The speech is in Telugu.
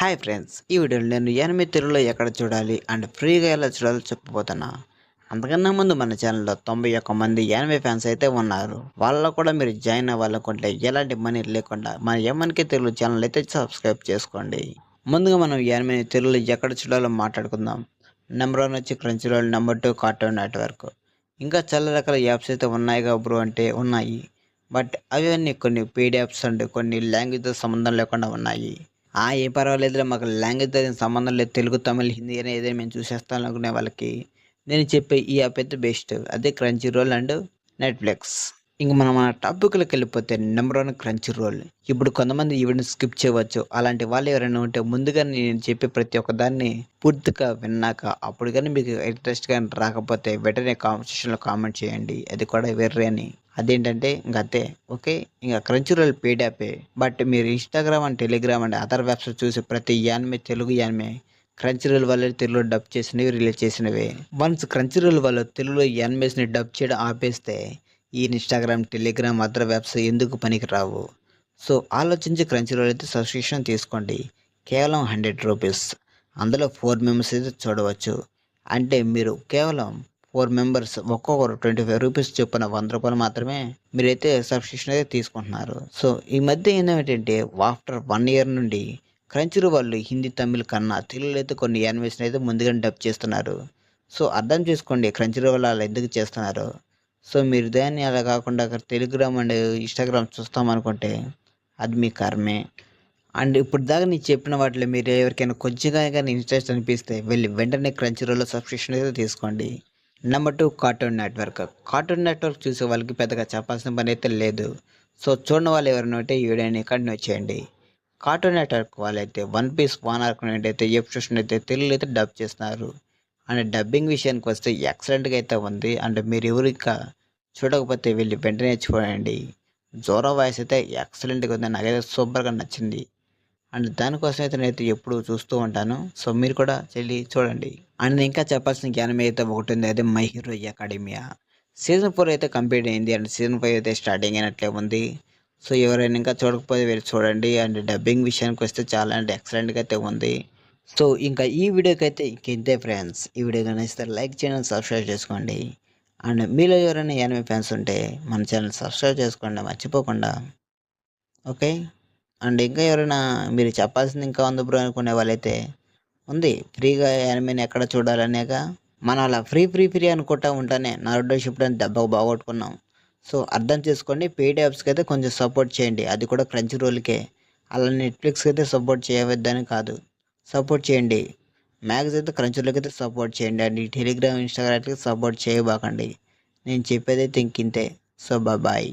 హాయ్ ఫ్రెండ్స్, ఈ వీడియోలో నేను ఎనిమిది తెలుగులో ఎక్కడ చూడాలి అండ్ ఫ్రీగా ఎలా చూడాలో చెప్పబోతున్నా. అంతకన్నా ముందు మన ఛానల్లో 91 మంది యానిమే ఫ్యాన్స్ అయితే ఉన్నారు. వాళ్ళలో కూడా మీరు జాయిన్ అవ్వాలనుకుంటే ఎలాంటి మనీ లేకుండా మన ఎంఎన్కే తెలుగు ఛానల్ అయితే సబ్స్క్రైబ్ చేసుకోండి. ముందుగా మనం యానిమే తెలుగులో ఎక్కడ చూడాలో మాట్లాడుకుందాం. నెంబర్ 1 వచ్చి Crunchyroll, number 2 Cartoon Network. ఇంకా చాలా రకాల యాప్స్ అయితే ఉన్నాయిగా బ్రో అంటే ఉన్నాయి. బట్ అవన్నీ కొన్ని పెయిడ్ యాప్స్ అండ్ కొన్ని లాంగ్వేజ్తో సంబంధం లేకుండా ఉన్నాయి. ఏం పర్వాలేదులే, మాకు లాంగ్వేజ్‌తో ఏం సంబంధం లేదు. తెలుగు, తమిళ్, హిందీ అని ఏదైనా మేము చూసేస్తాం అనుకునే వాళ్ళకి నేను చెప్పే ఈ యాప్ అయితే బెస్ట్. అదే క్రంచీ రోల్ అండ్ నెట్‌ఫ్లిక్స్. ఇంక మనం మన టాపిక్‌లోకెళ్ళిపోతే నెంబర్ 1 క్రంచీ రోల్. ఇప్పుడు కొంతమంది ఈ వీడియోని స్కిప్ చేయవచ్చు. అలాంటి వాళ్ళు ఎవరైనా ఉంటే ముందుగా నేను చెప్పే ప్రతి ఒక్క దాన్ని పూర్తిగా విన్నాక అప్పుడు గాని మీకు ఇంట్రెస్ట్ గాని రాకపోతే వెంటనే కామెంట్ సెక్షన్‌లో కామెంట్ చేయండి. అది కూడా వెర్రి అని. అదేంటంటే ఇంక అంతే. ఓకే. ఇంక క్రంచీ రోల్ పెయిడ్ యాపే. బట్ మీరు Instagram and Telegram and other websites చూసే ప్రతి anime Telugu anime Crunchyroll వాళ్ళే తెలుగులో డబ్ చేసినవి, రిలీజ్ చేసినవే. వన్స్ క్రంచీ రోల్ వాళ్ళు తెలుగులో యానిమేస్‌ని డబ్ చేయడం ఆపేస్తే ఈ ఇన్‌స్టాగ్రామ్, టెలిగ్రామ్, అదర్ వెబ్స్ ఎందుకు పనికిరావు. సో ఆలోచించి క్రంచీ రోల్ అయితే సబ్స్క్రిప్షన్ తీసుకోండి. కేవలం రూ. 100. అందులో 4 మెంబర్స్ అయితే చూడవచ్చు. అంటే మీరు కేవలం 4 మెంబర్స్ ఒక్కొక్కరు రూ. 25 చొప్పున రూ. 100 మాత్రమే మీరైతే సబ్స్క్రిప్షన్ అయితే తీసుకుంటున్నారు. సో ఈ మధ్య ఏంటంటే ఆఫ్టర్ 1 ఇయర్ నుండి క్రంచీ రోల్ వాళ్ళు హిందీ, తమిళ్ కన్నా తెలుగులో అయితే కొన్ని యానిమేషన్ అయితే ముందుగానే డబ్ చేస్తున్నారు. సో అర్థం చేసుకోండి క్రంచీ రోల్ అలా ఎందుకు చేస్తున్నారో. సో మీరు దాన్ని అలా కాకుండా అక్కడ టెలిగ్రామ్ అండ్ ఇన్‌స్టాగ్రామ్ చూస్తామనుకుంటే అది మీ కర్మే. అండ్ ఇప్పుడు దాకా నేను చెప్పిన వాటిలో మీరు ఎవరికైనా కొంచెంగా గాని ఇంట్రెస్ట్ అనిపిస్తే వెళ్ళి వెంటనే క్రంచీ రోల్‌లో సబ్స్క్రిప్షన్ అయితే తీసుకోండి. Number 2 Cartoon network. Cartoon network చూసే వాళ్ళకి పెద్దగా చెప్పాల్సిన పని అయితే లేదు. సో చూడని వాళ్ళు ఎవరైనా ఉంటే ఈ వీడియోని కంటిన్యూ చేయండి. కార్టూన్ నెట్వర్క్ వాళ్ళైతే 'వన్ పీస్' వానార్క్ నుండి అయితే ఎపిసోడ్స్‌ని అయితే తెలుగులో అయితే డబ్ చేస్తున్నారు. అండ్ డబ్బింగ్ విషయానికి వస్తే ఎక్సలెంట్‌గా అయితే ఉంది. అండ్ మీరు ఎవరు ఇంకా చూడకపోతే వెళ్ళి వెంటనే చూడండి. జోరో వాయిస్ అయితే ఎక్సలెంట్‌గా ఉంది. నాకైతే సూపర్‌గా నచ్చింది. అండ్ దానికోసం అయితే నేనైతే ఎప్పుడు చూస్తూ ఉంటాను. సో మీరు కూడా చెల్లి చూడండి. అండ్ ఇంకా చెప్పాల్సిన జ్ఞానం అయితే ఒకటుంది. అదే 'మై హీరో అకాడమియా'. సీజన్ 4 అయితే కంప్లీట్ అయింది. అండ్ సీజన్ 5 అయితే స్టార్టింగ్ అయినట్లే ఉంది. సో ఎవరైనా ఇంకా చూడకపోతే వెళ్ళి చూడండి. అండ్ డబ్బింగ్ విషయానికి వస్తే చాలా అంటే ఎక్సలెంట్‌గా అయితే ఉంది. సో ఇంకా ఈ వీడియోకైతే ఇంతే ఫ్రెండ్స్. ఈ వీడియో నచ్చితే లైక్ చేయండి, సబ్స్క్రైబ్ చేసుకోండి. అండ్ మీలో ఎవరైనా యానిమే ఫ్యాన్స్ ఉంటే మన ఛానల్ సబ్స్క్రైబ్ చేసుకోండి మర్చిపోకుండా. ఓకే. అండ్ ఇంకా ఎవరైనా మీరు చెప్పాల్సింది ఇంకా ఉంది బ్రో అనుకునే వాళ్ళైతే ఉంది. ఫ్రీగా యానిమేని ఎక్కడ చూడాలనేక మనం అలా ఫ్రీ అనుకుంటా ఉంటానే నారుడో షిప్‌డని దెబ్బకు బాగొట్టుకున్నాం. సో అర్థం చేసుకోండి. పెయిడ్ యాప్స్‌కి అయితే కొంచెం సపోర్ట్ చేయండి. అది కూడా క్రంచీ రోల్‌కే. అలా నెట్‌ఫ్లిక్స్‌కి అయితే సపోర్ట్ చేయవద్దని కాదు. సపోర్ట్ చేయండి. మ్యాక్స్ అయితే క్రంచీ రోల్‌కి అయితే సపోర్ట్ చేయండి. అండ్ ఈ టెలిగ్రామ్, ఇన్‌స్టాగ్రామ్‌కి సపోర్ట్ చేయబాకండి. నేను చెప్పేదైతే ఇంకింతే. So bye.